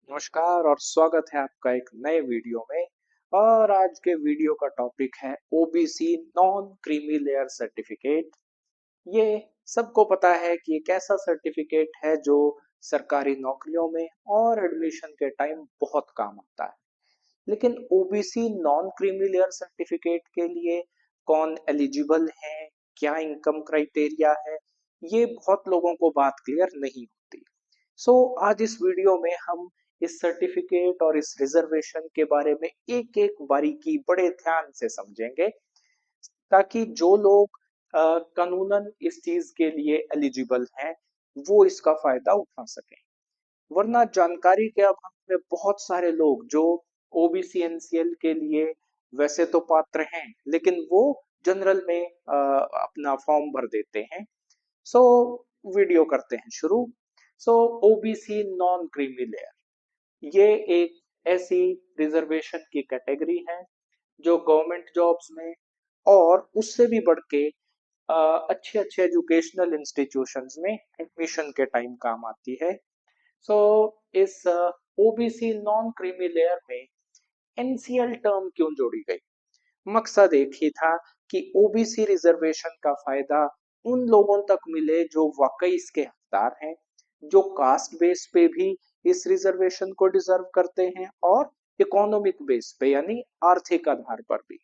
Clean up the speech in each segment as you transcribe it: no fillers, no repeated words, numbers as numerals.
नमस्कार और स्वागत है आपका एक नए वीडियो में। और आज के वीडियो का टॉपिक है OBC non creamy layer certificate. ये सबको पता है कि एक ऐसा सर्टिफिकेट है जो सरकारी नौकरियों में और एडमिशन के टाइम बहुत काम आता है। लेकिन OBC non creamy layer certificate के लिए कौन एलिजिबल है, क्या इनकम क्राइटेरिया है, ये बहुत लोगों को बात क्लियर नहीं होती। आज इस वीडियो में हम इस सर्टिफिकेट और इस रिजर्वेशन के बारे में एक एक बारीकी बड़े ध्यान से समझेंगे, ताकि जो लोग कानूनन इस चीज के लिए एलिजिबल हैं वो इसका फायदा उठा सकें। वरना जानकारी के अभाव में बहुत सारे लोग जो ओबीसी एनसीएल के लिए वैसे तो पात्र हैं, लेकिन वो जनरल में अपना फॉर्म भर देते हैं। सो वीडियो करते हैं शुरू। ओबीसी नॉन क्रीमी लेयर ये एक ऐसी रिजर्वेशन की कैटेगरी है जो गवर्नमेंट जॉब्स में और उससे भी बढ़ के अच्छे अच्छे एजुकेशनल इंस्टीट्यूशंस में एडमिशन के टाइम काम आती है। सो इस ओबीसी नॉन क्रीमी लेयर में एनसीएल टर्म क्यों जोड़ी गई? मकसद एक ही था कि ओबीसी रिजर्वेशन का फायदा उन लोगों तक मिले जो वाकई इसके हकदार हैं, जो कास्ट बेस पे भी इस रिजर्वेशन को डिजर्व करते हैं और इकोनॉमिक बेस पे यानी आर्थिक आधार पर भी।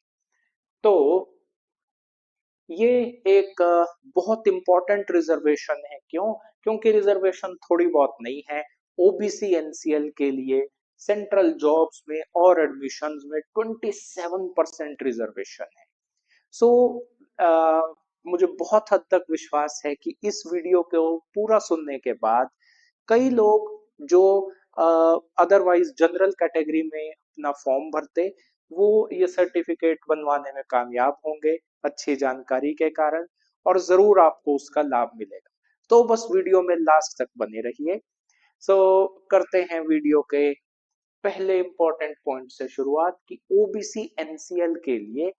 तो ये एक बहुत इंपॉर्टेंट रिजर्वेशन है। क्यों? क्योंकि रिजर्वेशन थोड़ी बहुत नहीं है। ओबीसी एनसीएल के लिए सेंट्रल जॉब्स में और एडमिशंस में 27% रिजर्वेशन है। सो मुझे बहुत हद तक विश्वास है कि इस वीडियो को पूरा सुनने के बाद कई लोग जो अदरवाइज जनरल कैटेगरी में अपना फॉर्म भरते, वो ये सर्टिफिकेट बनवाने में कामयाब होंगे अच्छी जानकारी के कारण, और जरूर आपको उसका लाभ मिलेगा। तो बस वीडियो में लास्ट तक बने रहिए। सो करते हैं वीडियो के पहले इंपॉर्टेंट पॉइंट से शुरुआत कि ओबीसी एनसीएल के लिए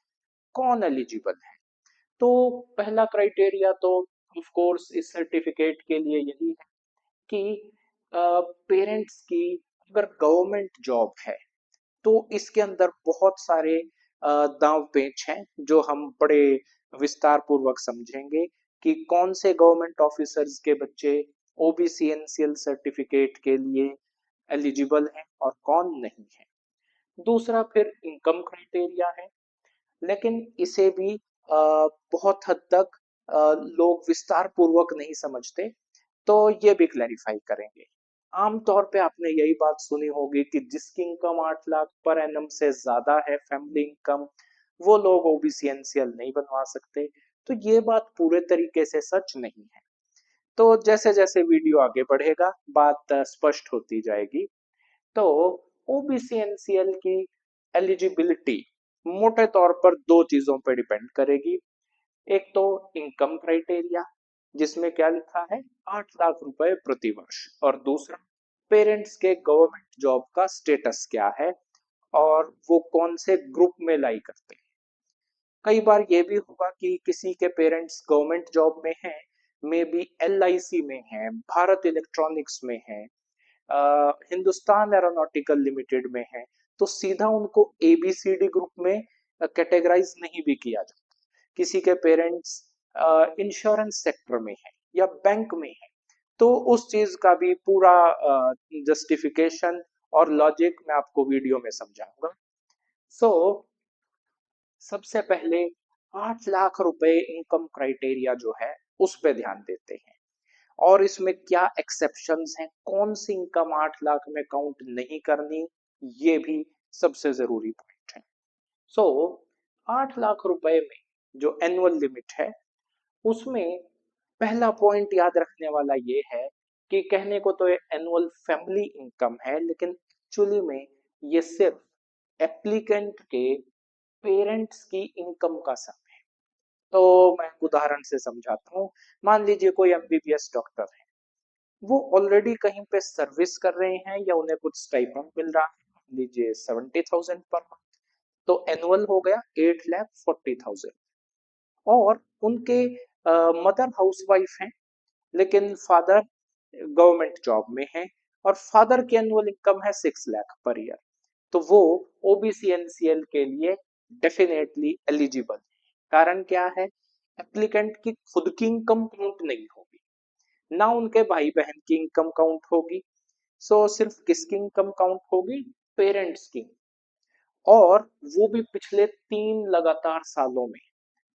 कौन एलिजिबल है। तो पहला क्राइटेरिया तो ऑफ कोर्स इस सर्टिफिकेट के लिए यही है कि पेरेंट्स की अगर गवर्नमेंट जॉब है तो इसके अंदर बहुत सारे दांव पेच हैं जो हम बड़े विस्तार पूर्वक समझेंगे कि कौन से गवर्नमेंट ऑफिसर्स के बच्चे ओबीसी एनसीएल सर्टिफिकेट के लिए एलिजिबल हैं और कौन नहीं है। दूसरा फिर इनकम क्राइटेरिया है, लेकिन इसे भी बहुत हद तक लोग विस्तार पूर्वक नहीं समझते, तो ये भी क्लैरिफाई करेंगे। आमतौर पे आपने यही बात सुनी होगी कि जिसकी इनकम 8 लाख पर एनम से ज्यादा है फैमिली इनकम, वो लोग ओबीसी एनसीएल नहीं बनवा सकते। तो ये बात पूरे तरीके से सच नहीं है। तो जैसे जैसे वीडियो आगे बढ़ेगा बात स्पष्ट होती जाएगी। तो ओबीसी एनसीएल की एलिजिबिलिटी मोटे तौर पर दो चीजों पर डिपेंड करेगी। एक तो इनकम क्राइटेरिया जिसमें क्या लिखा है 8 लाख रुपए प्रति वर्ष, और दूसरा पेरेंट्स के गवर्नमेंट जॉब का स्टेटस क्या है और वो कौन से ग्रुप में लाई करते हैं। कई बार ये भी होगा कि किसी के पेरेंट्स गवर्नमेंट जॉब में हैं, मे बी एलआईसी में है, भारत इलेक्ट्रॉनिक्स में है, हिंदुस्तान एरोनॉटिकल लिमिटेड में है, तो सीधा उनको एबीसीडी ग्रुप में कैटेगराइज नहीं भी किया जाता। किसी के पेरेंट्स इंश्योरेंस सेक्टर में है या बैंक में है, तो उस चीज का भी पूरा जस्टिफिकेशन और लॉजिक मैं आपको वीडियो में समझाऊंगा। सो सबसे पहले 8 लाख रुपए इनकम क्राइटेरिया जो है उस पे ध्यान देते हैं, और इसमें क्या एक्सेप्शंस हैं, कौन सी इनकम 8 लाख में काउंट नहीं करनी, ये भी सबसे जरूरी पॉइंट है। सो 8 लाख रुपए में जो एनुअल लिमिट है उसमें पहला पॉइंट याद रखने वाला ये है कि कहने को तो ये एनुअल फैमिली इनकम है, लेकिन एक्चुअली में ये सिर्फ एप्लीकेंट के पेरेंट्स की इनकम का सम है। तो मैं उदाहरण से समझाता हूँ। मान लीजिए कोई एमबीबीएस डॉक्टर है, वो ऑलरेडी कहीं पे सर्विस कर रहे हैं या उन्हें कुछ स्टाइपेंड मिल रहा है, मान लीजिए 70,000 पर मंथ, तो एनुअल हो गया 8,40,000। और उनके मदर हाउसवाइफ हैं, लेकिन फादर गवर्नमेंट जॉब में है और फादर की एनुअल इनकम है 6 लाख पर ईयर, तो वो ओबीसी एनसीएल के लिए डेफिनेटली एलिजिबल है। कारण क्या है? एप्लीकेंट की खुद की इनकम काउंट नहीं होगी, ना उनके भाई बहन की इनकम काउंट होगी। सो सिर्फ किसकी इनकम काउंट होगी? पेरेंट्स की। और वो भी पिछले 3 लगातार सालों में,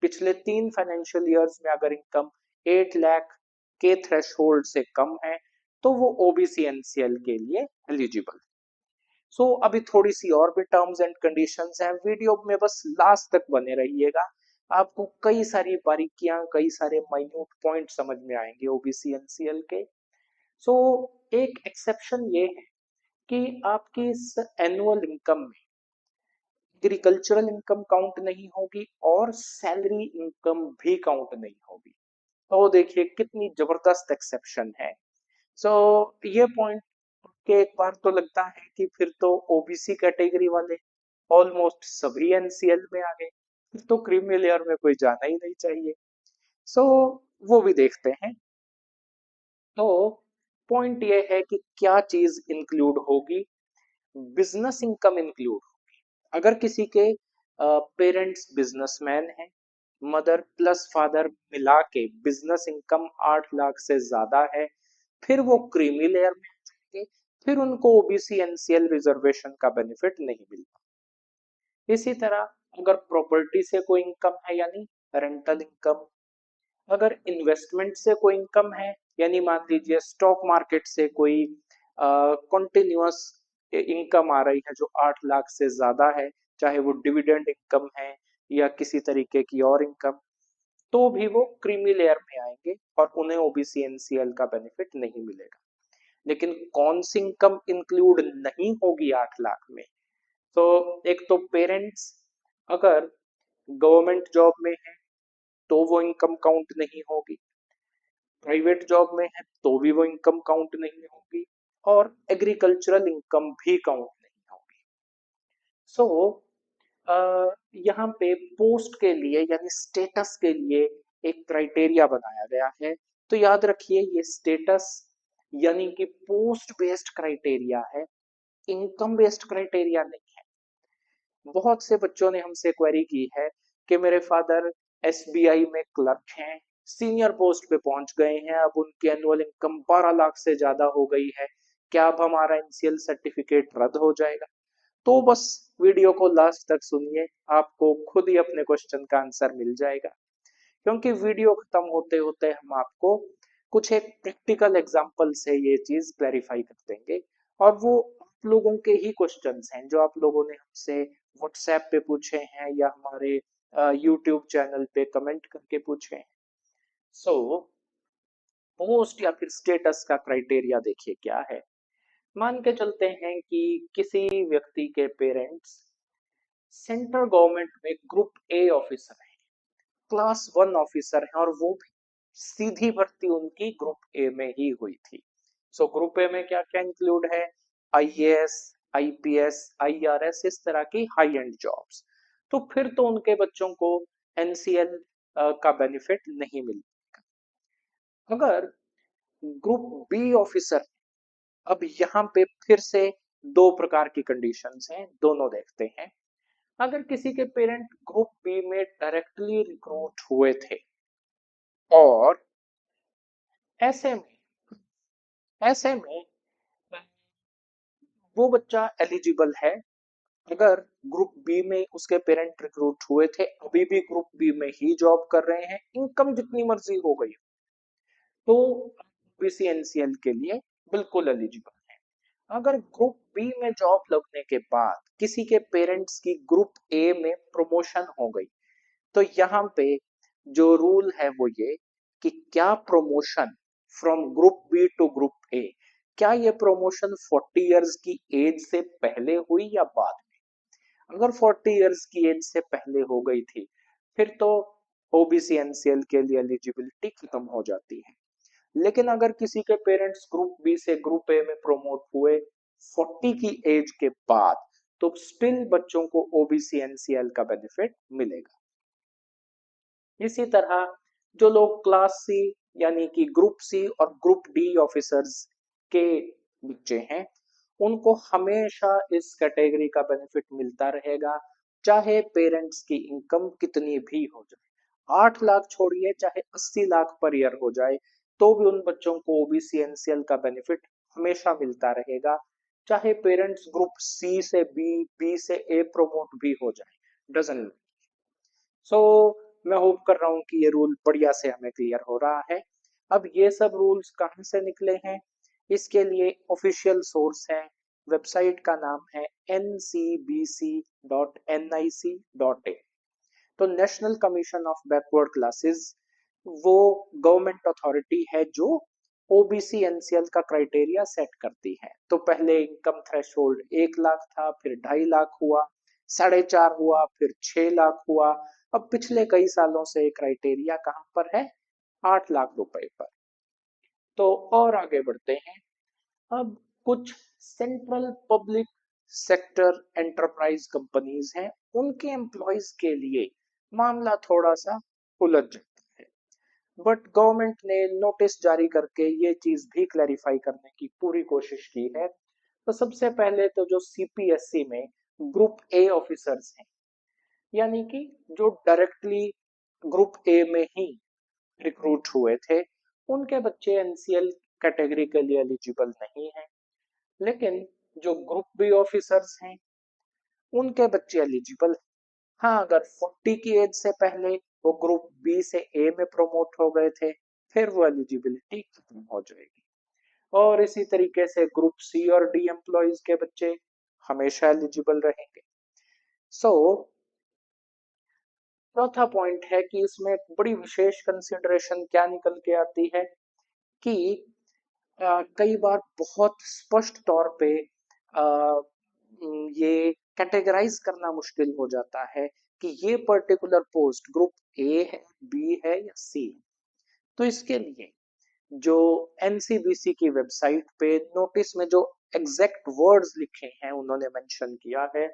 पिछले 3 फाइनेंशियल ईयर्स में अगर इनकम 8 लाख के थ्रेशोल्ड से कम है तो वो ओबीसी एनसीएल के लिए एलिजिबल। सो अभी थोड़ी सी और भी टर्म्स एंड कंडीशंस हैं, वीडियो में बस लास्ट तक बने रहिएगा। आपको कई सारी बारीकियां, कई सारे माइन्यूट पॉइंट समझ में आएंगे ओबीसी एनसीएल के। सो एक एक्सेप्शन ये है कि आपकी इस एनुअल इनकम में एग्रीकल्चरल इनकम काउंट नहीं होगी और सैलरी इनकम भी काउंट नहीं होगी। तो देखिए कितनी जबरदस्त एक्सेप्शन है। सो ये पॉइंट के एक बार तो लगता है कि फिर तो ओबीसी कैटेगरी वाले ऑलमोस्ट सभी एनसीएल में आ गए, फिर तो क्रीमी लेयर में कोई जाना ही नहीं चाहिए। सो वो भी देखते हैं। तो पॉइंट ये है कि क्या चीज इंक्लूड होगी? Business income include. अगर किसी के पेरेंट्स बिजनेसमैन हैं, मदर प्लस फादर मिला के बिजनेस इनकम 8 लाख से ज्यादा है, फिर वो क्रीमी लेयर में आ जाएंगे, फिर उनको ओबीसी एनसीएल रिजर्वेशन का बेनिफिट नहीं मिलता। इसी तरह अगर प्रॉपर्टी से कोई इनकम है, यानी रेंटल इनकम, अगर इन्वेस्टमेंट से कोई इनकम है, यानी मान लीजिए स्टॉक मार्केट से कोई कॉन्टिन्यूअस इनकम आ रही है जो 8 लाख से ज्यादा है, चाहे वो डिविडेंड इनकम है या किसी तरीके की और इनकम, तो भी वो क्रीमी लेयर में आएंगे और उन्हें ओबीसी एनसीएल का बेनिफिट नहीं मिलेगा। लेकिन कौन सी इनकम इंक्लूड नहीं होगी 8 लाख में? तो एक तो पेरेंट्स अगर गवर्नमेंट जॉब में है तो वो इनकम काउंट नहीं होगी, प्राइवेट जॉब में है तो भी वो इनकम काउंट नहीं होगी, और एग्रीकल्चरल इनकम भी काउंट नहीं होगी। सो यहाँ पे पोस्ट के लिए यानी स्टेटस के लिए एक क्राइटेरिया बनाया गया है। तो याद रखिए ये स्टेटस यानी कि पोस्ट बेस्ड क्राइटेरिया है, इनकम बेस्ड क्राइटेरिया नहीं है। बहुत से बच्चों ने हमसे क्वेरी की है कि मेरे फादर एसबीआई में क्लर्क हैं, सीनियर पोस्ट पे पहुंच गए हैं, अब उनकी एनुअल इनकम 12 लाख से ज्यादा हो गई है, क्या अब हमारा एनसीएल सर्टिफिकेट रद्द हो जाएगा? तो बस वीडियो को लास्ट तक सुनिए, आपको खुद ही अपने क्वेश्चन का आंसर मिल जाएगा। क्योंकि वीडियो खत्म होते होते हम आपको कुछ एक प्रैक्टिकल एग्जांपल से ये चीज क्लैरिफाई कर देंगे, और वो आप लोगों के ही क्वेश्चंस हैं जो आप लोगों ने हमसे व्हाट्सएप पे पूछे हैं या हमारे यूट्यूब चैनल पे कमेंट करके पूछे हैं। सो पोस्ट या फिर स्टेटस का क्राइटेरिया देखिए क्या है। मान के चलते हैं कि किसी व्यक्ति के पेरेंट्स सेंट्रल गवर्नमेंट में ग्रुप ए ऑफिसर है, क्लास 1 ऑफिसर है, और वो भी सीधी भर्ती उनकी ग्रुप ए में ही हुई थी। सो ग्रुप ए में क्या क्या इंक्लूड है? आईएएस, आईपीएस, आईआरएस, इस तरह की हाई एंड जॉब्स। तो फिर तो उनके बच्चों को एनसीएल का बेनिफिट नहीं मिल। अगर ग्रुप बी ऑफिसर, अब यहाँ पे फिर से दो प्रकार की कंडीशंस हैं, दोनों देखते हैं। अगर किसी के पेरेंट ग्रुप बी में डायरेक्टली रिक्रूट हुए थे और ऐसे में ऐसे में वो बच्चा एलिजिबल है। अगर ग्रुप बी में उसके पेरेंट रिक्रूट हुए थे, अभी भी ग्रुप बी में ही जॉब कर रहे हैं, इनकम जितनी मर्जी हो गई, तो ओबीसी एनसीएल के लिए बिल्कुल एलिजिबल है। अगर ग्रुप बी में जॉब लगने के बाद किसी के पेरेंट्स की ग्रुप ए में प्रमोशन हो गई, तो यहाँ पे जो रूल है वो ये कि क्या promotion from group B to group A, क्या ये प्रमोशन 40 इयर्स की एज से पहले हुई या बाद में? अगर 40 इयर्स की एज से पहले हो गई थी, फिर तो ओबीसी एनसीएल के लिए एलिजिबिलिटी खत्म हो जाती है। लेकिन अगर किसी के पेरेंट्स ग्रुप बी से ग्रुप ए में प्रमोट हुए 40 की एज के बाद, तो स्टिल बच्चों को ओबीसी एनसीएल का बेनिफिट मिलेगा। इसी तरह जो लोग क्लास सी यानी कि ग्रुप सी और ग्रुप डी ऑफिसर्स के बच्चे हैं, उनको हमेशा इस कैटेगरी का बेनिफिट मिलता रहेगा, चाहे पेरेंट्स की इनकम कितनी भी हो जाए। 8 लाख छोड़िए, चाहे 80 लाख पर ईयर हो जाए, तो भी उन बच्चों को ओबीसी एनसीएल का बेनिफिट हमेशा मिलता रहेगा, चाहे पेरेंट्स ग्रुप सी से बी, बी से ए प्रमोट भी हो जाए, डजंट। सो मैं होप कर रहा हूँ कि ये रूल बढ़िया से हमें क्लियर हो रहा है। अब ये सब रूल्स कहाँ से निकले हैं, इसके लिए ऑफिशियल सोर्स है, वेबसाइट का नाम है ncbc.nic.in। तो national commission of backward classes वो गवर्नमेंट अथॉरिटी है जो ओबीसी एनसीएल का क्राइटेरिया सेट करती है। तो पहले इनकम थ्रेशोल्ड 1 लाख था, फिर 2.5 लाख हुआ, 4.5 हुआ, फिर 6 लाख हुआ। अब पिछले कई सालों से क्राइटेरिया कहाँ पर है, 8 लाख रुपए पर। तो और आगे बढ़ते हैं। अब कुछ central public sector enterprise companies हैं, उनके एम्प्लॉयज के लिए मामला थोड़ा सा उलझ जाता है, बट गवर्नमेंट ने नोटिस जारी करके ये चीज भी क्लैरिफाई करने की पूरी कोशिश की है। तो सबसे पहले तो जो सीपीएससी में ग्रुप ए ऑफिसर्स हैं, यानी कि जो डायरेक्टली ग्रुप ए में ही रिक्रूट हुए थे, उनके बच्चे एनसीएल कैटेगरी के लिए एलिजिबल नहीं है। लेकिन जो ग्रुप बी ऑफिसर्स हैं, उनके बच्चे एलिजिबल। हाँ, अगर 40 की एज से पहले वो ग्रुप बी से ए में प्रमोट हो गए थे, फिर वो एलिजिबिलिटी खत्म हो जाएगी। और इसी तरीके से ग्रुप सी और डी एम्प्लॉयज के बच्चे हमेशा एलिजिबल रहेंगे। सो चौथा पॉइंट है कि इसमें एक बड़ी विशेष कंसिडरेशन क्या निकल के आती है कि कई बार बहुत स्पष्ट तौर पे ये कैटेगराइज करना मुश्किल हो जाता है कि ये पर्टिकुलर पोस्ट ग्रुप ए है, बी है या सी। तो इसके लिए जो एनसीबीसी की वेबसाइट पे नोटिस में जो एग्जैक्ट वर्ड्स लिखे हैं, उन्होंने मेंशन किया है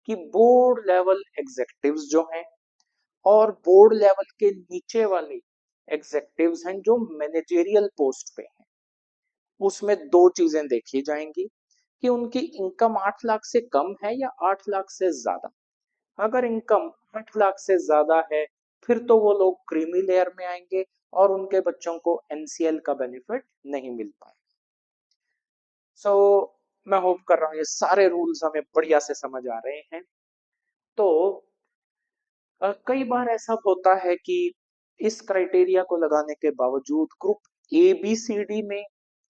कि बोर्ड लेवल एग्जेक्टिव्स जो हैं और बोर्ड लेवल के नीचे वाले एग्जेक्टिव्स हैं जो मैनेजेरियल पोस्ट पे हैं, उसमें दो चीजें देखी जाएंगी कि उनकी इनकम 8 लाख से कम है या 8 लाख से ज्यादा। अगर इनकम 8 लाख से ज्यादा है, फिर तो वो लोग क्रीमी लेयर में आएंगे और उनके बच्चों को एनसीएल का बेनिफिट नहीं मिल पाएगा। सो मैं होप कर रहा हूँ ये सारे रूल्स हमें बढ़िया से समझ आ रहे हैं। तो कई बार ऐसा होता है कि इस क्राइटेरिया को लगाने के बावजूद group A B C D में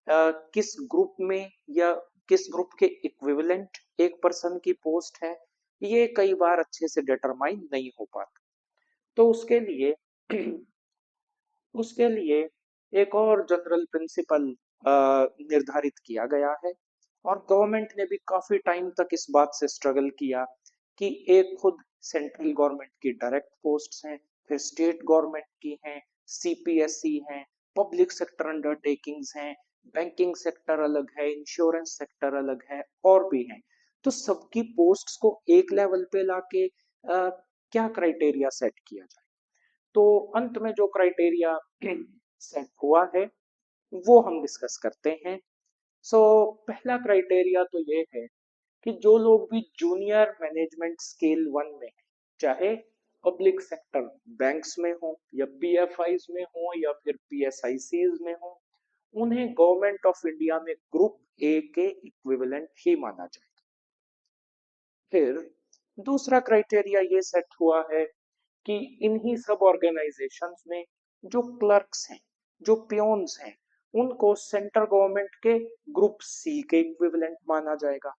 किस ग्रुप में या किस ग्रुप के इक्विवेलेंट एक पर्सन की पोस्ट है, ये कई बार अच्छे से डिटरमाइन नहीं हो पाता। तो उसके लिए एक और जनरल प्रिंसिपल निर्धारित किया गया है, और गवर्नमेंट ने भी काफी टाइम तक इस बात से स्ट्रगल किया कि एक खुद सेंट्रल गवर्नमेंट की डायरेक्ट पोस्ट्स हैं, फिर स्टेट गवर्नमेंट की हैं, सीपीएसई हैं, पब्लिक सेक्टर अंडरटेकिंग्स हैं, बैंकिंग सेक्टर अलग है, इंश्योरेंस सेक्टर अलग है, और भी हैं। तो सबकी पोस्ट्स को एक लेवल पे लाके क्या क्राइटेरिया सेट किया जाए। तो अंत में जो क्राइटेरिया सेट हुआ है वो हम डिस्कस करते हैं। सो पहला क्राइटेरिया तो ये है कि जो लोग भी जूनियर मैनेजमेंट स्केल 1 में हैं, चाहे पब्लिक सेक्टर बैंक्स में हो या पीएफआईज में हो या फिर पीएसआईसीज में हो, उन्हें गवर्नमेंट ऑफ इंडिया में ग्रुप ए के इक्विवेलेंट ही माना जाए। फिर दूसरा क्राइटेरिया ये सेट हुआ है कि इन्हीं सब ऑर्गेनाइजेशंस में जो क्लर्क्स हैं, जो पियोन्स हैं, उनको सेंट्रल गवर्नमेंट के ग्रुप सी के इक्विवेलेंट माना जाएगा।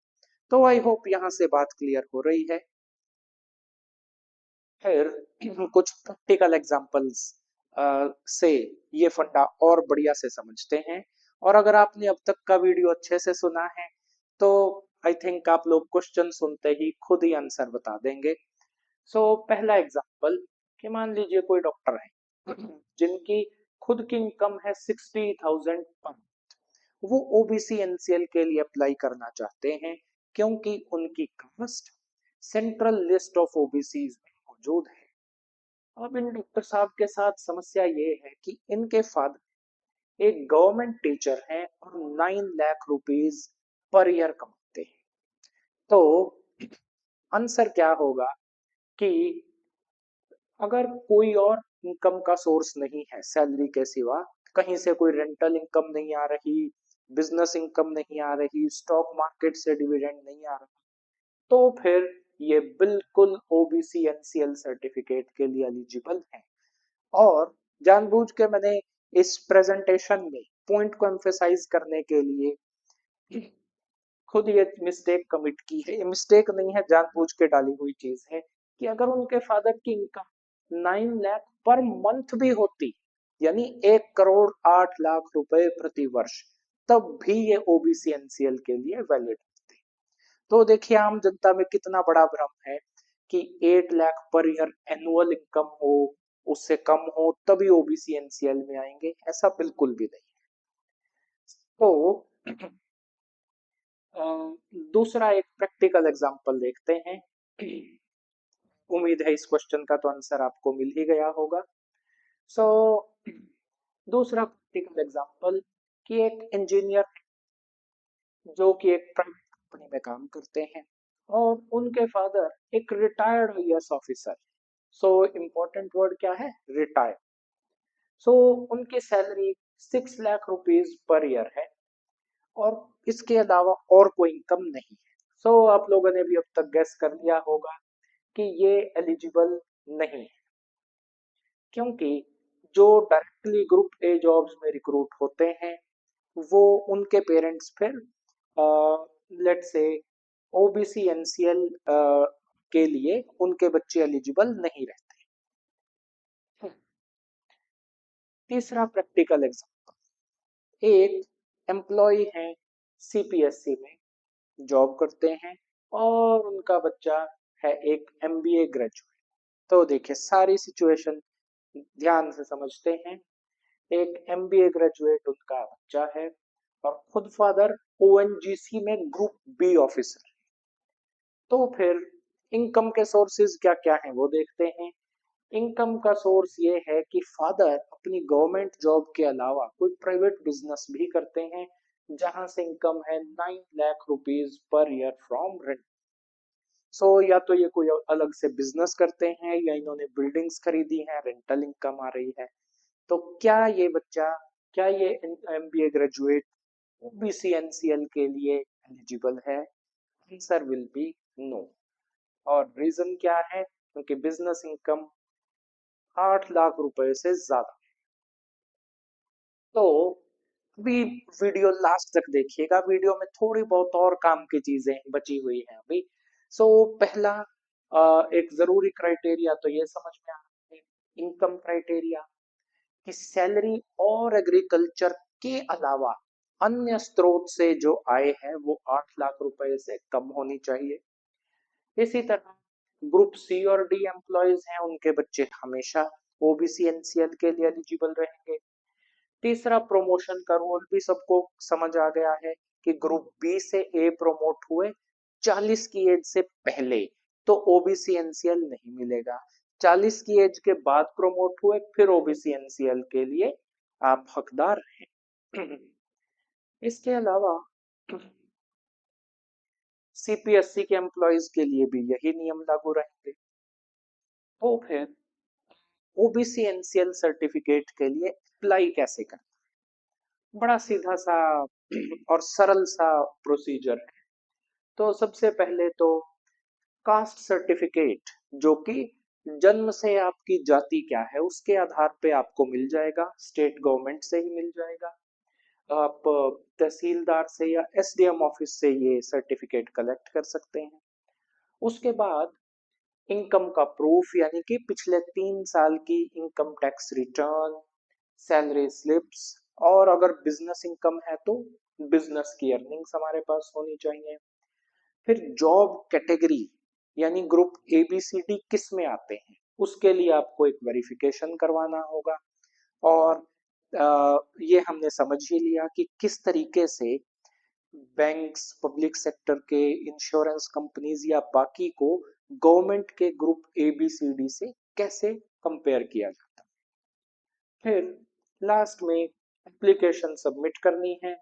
तो आई होप यहाँ से बात क्लियर हो रही है। फिर कुछ प्रैक्टिकल एग्जांपल्स से ये फंडा और बढ़िया से समझते हैं। और अगर आपने अब तक का वीडियो अच्छे से सुना है, तो आई थिंक आप लोग क्वेश्चन सुनते ही खुद ही आंसर बता देंगे। सो पहला एग्जांपल कि मान लीजिए कोई डॉक्टर है जिनकी खुद की इनकम है 60,000 पर, वो ओबीसी एनसीएल के लिए अप्लाई करना चाहते हैं क्योंकि उनकी caste central list of OBC में मौजूद है। अब इन डॉक्टर साहब के साथ समस्या ये है कि इनके फादर एक गवर्नमेंट टीचर हैं और 9 लाख रुपीज पर ईयर कमाते हैं। तो आंसर क्या होगा कि अगर कोई और इनकम का सोर्स नहीं है सैलरी के सिवा, कहीं से कोई रेंटल इनकम नहीं आ रही, बिजनेस इनकम नहीं आ रही, स्टॉक मार्केट से डिविडेंड नहीं आ रहा, तो फिर ये बिल्कुल ओबीसी एनसीएल सर्टिफिकेट के लिए एलिजिबल है। और जानबूझ के मैंने इस प्रेजेंटेशन में पॉइंट को एम्फेसाइज करने के लिए खुद ये मिस्टेक कमिट की है। ये मिस्टेक नहीं है, जानबूझ के डाली हुई चीज है कि अगर उनके फादर की इनकम 9 लाख पर मंथ भी होती, यानी 1 करोड़ 8 लाख रुपए प्रति वर्ष, तब भी ये ओबीसी एनसीएल के लिए वैलिड होती। तो देखिए आम जनता में कितना बड़ा भ्रम है कि 8 lakh per year annual income हो, उससे कम हो तभी ओबीसी एनसीएल में आएंगे, ऐसा बिल्कुल भी नहीं। तो अ, दूसरा एक प्रैक्टिकल एग्जांपल देखते हैं। उम्मीद है इस क्वेश्चन का तो आंसर आपको मिल ही गया होगा। सो दूसरा प्रैक्टिकल एग्जांपल कि एक इंजीनियर जो कि एक प्राइवेट कंपनी में काम करते हैं और उनके फादर एक retired IAS officer. So important word क्या है, रिटायर्ड। सो उनकी salary 6 lakh rupees per year है और इसके अलावा और कोई इनकम नहीं है। सो आप लोगों ने भी अब तक गेस कर लिया होगा कि ये एलिजिबल नहीं है, क्योंकि जो डायरेक्टली ग्रुप ए जॉब्स में रिक्रूट होते हैं वो उनके पेरेंट्स फिर लेट से ओबीसी एनसीएल के लिए उनके बच्चे एलिजिबल नहीं रहते। तीसरा प्रैक्टिकल एग्जांपल, एक एम्प्लॉय है सीपीएससी में जॉब करते हैं और उनका बच्चा है एक एमबीए ग्रेजुएट। तो देखिए सारी सिचुएशन ध्यान से समझते हैं। एक एमबीए ग्रेजुएट उनका बच्चा है और खुद फादर ओएनजीसी में ग्रुप बी ऑफिसर। तो फिर इनकम के सोर्सेज क्या क्या हैं वो देखते हैं। इनकम का सोर्स ये है कि फादर अपनी गवर्नमेंट जॉब के अलावा कोई प्राइवेट बिजनेस भी करते हैं जहां से इनकम है 9 lakh rupees per year from rent. So या तो ये कोई अलग से बिजनेस करते हैं या इन्होंने बिल्डिंग्स खरीदी हैं, रेंटल इनकम आ रही है। तो क्या ये बच्चा, क्या ये एमबीए ग्रेजुएट ओबीसी एनसीएल के लिए एलिजिबल है? Answer will be no. और रीजन क्या है? क्योंकि बिजनेस इनकम 8 लाख रुपए से ज्यादा। तो अभी वीडियो लास्ट तक देखिएगा, वीडियो में थोड़ी बहुत और काम की चीजें बची हुई हैं अभी। सो पहला एक जरूरी क्राइटेरिया तो ये समझ में आ रहा है, इनकम क्राइटेरिया, कि सैलरी और एग्रीकल्चर के अलावा अन्य स्रोत से जो आय है वो 8 लाख रुपए से कम होनी चाहिए। इसी तरह ग्रुप सी और डी एम्प्लॉयज हैं, उनके बच्चे हमेशा ओबीसी एनसीएल के लिए एलिजिबल रहेंगे। तीसरा, प्रमोशन का रूल भी सबको समझ आ गया है कि ग्रुप बी से ए प्रमोट हुए 40 की एज से पहले तो ओबीसी एनसीएल नहीं मिलेगा, 40 की एज के बाद प्रमोट हुए फिर ओबीसी एनसीएल के लिए आप हकदार हैं। इसके अलावा सीपीएससी के एम्प्लॉयज के लिए भी यही नियम लागू रहेंगे। तो फिर ओबीसी एनसीएल सर्टिफिकेट के लिए अप्लाई कैसे करें? बड़ा सीधा सा और सरल सा प्रोसीजर है। तो सबसे पहले तो कास्ट सर्टिफिकेट, जो कि जन्म से आपकी जाति क्या है उसके आधार पे आपको मिल जाएगा, स्टेट गवर्नमेंट से ही मिल जाएगा। आप तहसीलदार से या एसडीएम ऑफिस से ये सर्टिफिकेट कलेक्ट कर सकते हैं। उसके बाद इनकम का प्रूफ, यानी कि पिछले 3 साल की income tax return, salary slips, और अगर बिजनेस इनकम है तो बिजनेस की अर्निंग्स हमारे पास होनी चाहिए। फिर जॉब कैटेगरी, यानी ग्रुप एबीसीडी किस में आते हैं उसके लिए आपको एक वेरिफिकेशन करवाना होगा। और ये हमने समझ ही लिया कि किस तरीके से बैंक्स, पब्लिक सेक्टर के इंश्योरेंस कंपनीज या बाकी को गवर्नमेंट के ग्रुप एबीसीडी से कैसे कंपेयर किया जाता है। फिर लास्ट में एप्लीकेशन सबमिट करनी है।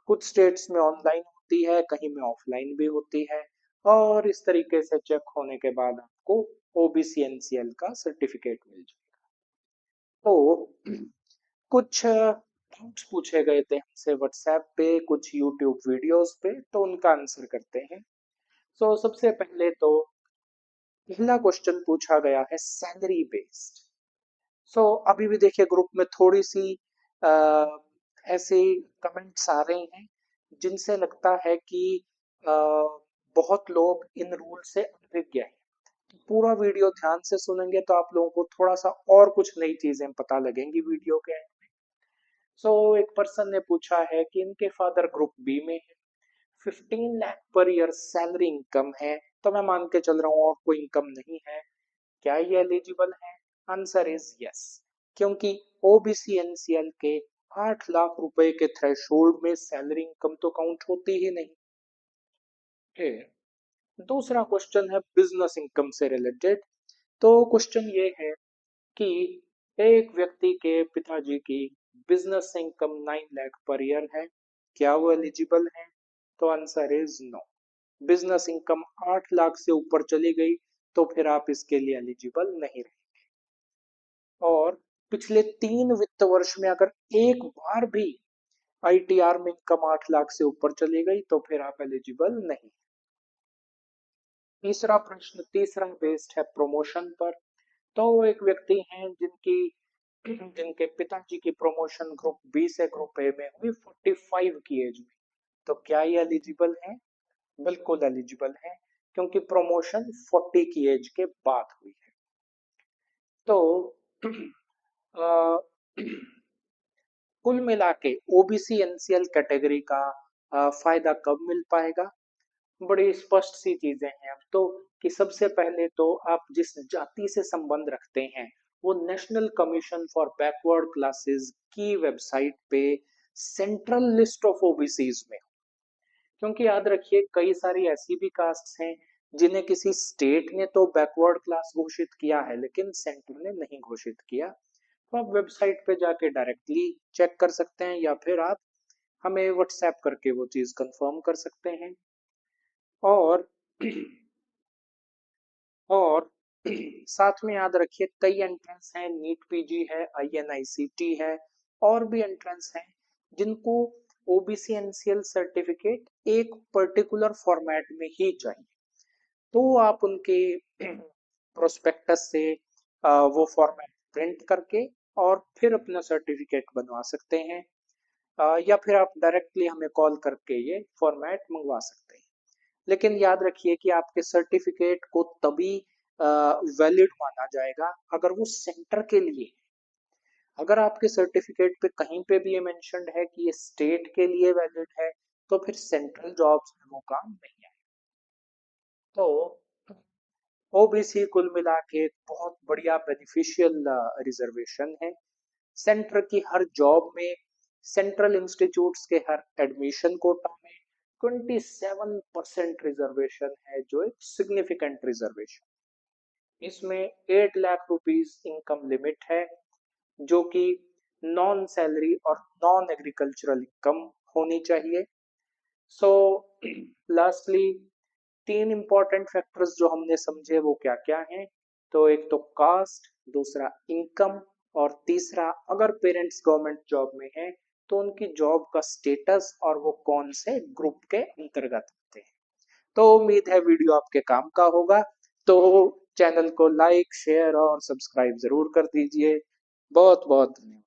कुछ स्टेट्स में ऑनलाइन होती है, कहीं में ऑफलाइन भी होती है, और इस तरीके से चेक होने के बाद आपको ओबीसी एनसीएल का सर्टिफिकेट मिल जाएगा। तो कुछ डाउट्स पूछे गए थे हमसे व्हाट्सएप पे, कुछ यूट्यूब वीडियोस पे, तो उनका आंसर करते हैं। सो सबसे पहले तो पहला क्वेश्चन पूछा गया है सैलरी बेस्ड। सो अभी भी देखिए ग्रुप में थोड़ी सी अ, ऐसे कमेंट्स आ रहे हैं जिनसे लगता है कि अ, बहुत लोग इन रूल से अनभिज्ञ हैं। पूरा वीडियो ध्यान से सुनेंगे तो आप लोगों को थोड़ा सा और कुछ नई चीजें पता लगेंगी वीडियो के। सो एक पर्सन ने पूछा है कि इनके फादर ग्रुप बी में है, 15 lakh per year salary income है, तो मैं मान के चल रहा हूँ और कोई इनकम नहीं है, क्या ये एलिजिबल है? आंसर इज यस, क्योंकि ओबीसी एनसीएल के 8 लाख रुपए के थ्रेशोल्ड में सैलरी इनकम तो काउंट होती ही नहीं। फिर दूसरा क्वेश्चन है बिजनेस इनकम से रिलेटेड। तो क्वेश्चन ये है कि एक व्यक्ति के पिताजी की business income 9 lakh per year है, क्या वो एलिजिबल है? तो answer is no. Business income 8 lakh से ऊपर चली गई तो फिर आप इसके लिए एलिजिबल नहीं रहे। और पिछले 3 वित्त वर्ष में अगर एक बार भी आईटीआर में इनकम 8 लाख से ऊपर चली गई तो फिर आप एलिजिबल नहीं। तीसरा प्रश्न, तीसरा बेस्ड है प्रमोशन पर। तो वो एक व्यक्ति हैं जिनके पिताजी की प्रमोशन ग्रुप बी से ग्रुप ए में हुई 45 की एज में, तो क्या ये एलिजिबल है? बिल्कुल एलिजिबल है, क्योंकि प्रमोशन 40 की एज के बाद हुई है। तो अ, कुल मिला के ओबीसी एनसीएल कैटेगरी का फायदा कब मिल पाएगा? बड़ी स्पष्ट सी चीजें हैं अब तो, कि सबसे पहले तो आप जिस जाति से संबंध रखते हैं वो national commission for backward classes की वेबसाइट पे सेंट्रल लिस्ट ऑफ ओबीसीज में, क्योंकि याद रखिए कई सारी ऐसी भी कास्ट्स हैं जिन्हें किसी स्टेट ने तो बैकवर्ड क्लास घोषित किया है लेकिन सेंटर ने नहीं घोषित किया। तो आप वेबसाइट पे जाके डायरेक्टली चेक कर सकते हैं, या फिर आप हमें व्हाट्सएप करके वो चीज कंफर्म कर सकते हैं। और और साथ में याद रखिए कई एंट्रेंस हैं, नीट पीजी है, आईएनआईसीटी है, और भी एंट्रेंस हैं जिनको ओबीसी एनसीएल सर्टिफिकेट एक पर्टिकुलर फॉर्मेट में ही चाहिए। तो आप उनके प्रोस्पेक्टस से वो फॉर्मेट प्रिंट करके और फिर अपना सर्टिफिकेट बनवा सकते हैं, या फिर आप डायरेक्टली हमें कॉल करके ये फॉर्मेट मंगवा सकते हैं। लेकिन याद रखिए कि आपके सर्टिफिकेट को तभी वैलिड माना जाएगा अगर वो सेंटर के लिए है। अगर आपके सर्टिफिकेट पे कहीं पे भी ये मेंशन्ड है कि ये स्टेट के लिए वैलिड है तो फिर सेंट्रल जॉब्स में वो काम नहीं आएगा। तो ओबीसी कुल मिला के एक बहुत बढ़िया बेनिफिशियल रिजर्वेशन है। सेंटर की हर जॉब में, सेंट्रल इंस्टीट्यूट्स के हर एडमिशन कोटा में 27% रिजर्वेशन है, जो एक सिग्निफिकेंट रिजर्वेशन। इसमें 8 लाख रुपीज इनकम लिमिट है, जो कि नॉन सैलरी और नॉन एग्रीकल्चरल इनकम होनी चाहिए। सो लास्टली 3 इंपॉर्टेंट फैक्टर्स जो हमने समझे वो क्या क्या हैं? तो एक तो कास्ट, दूसरा इनकम, और तीसरा अगर पेरेंट्स गवर्नमेंट जॉब में हैं तो उनकी जॉब का स्टेटस और वो कौन से ग्रुप के अंतर्गत आते हैं। तो उम्मीद है वीडियो आपके काम का होगा। तो चैनल को लाइक शेयर और सब्सक्राइब जरूर कर दीजिए। बहुत बहुत धन्यवाद।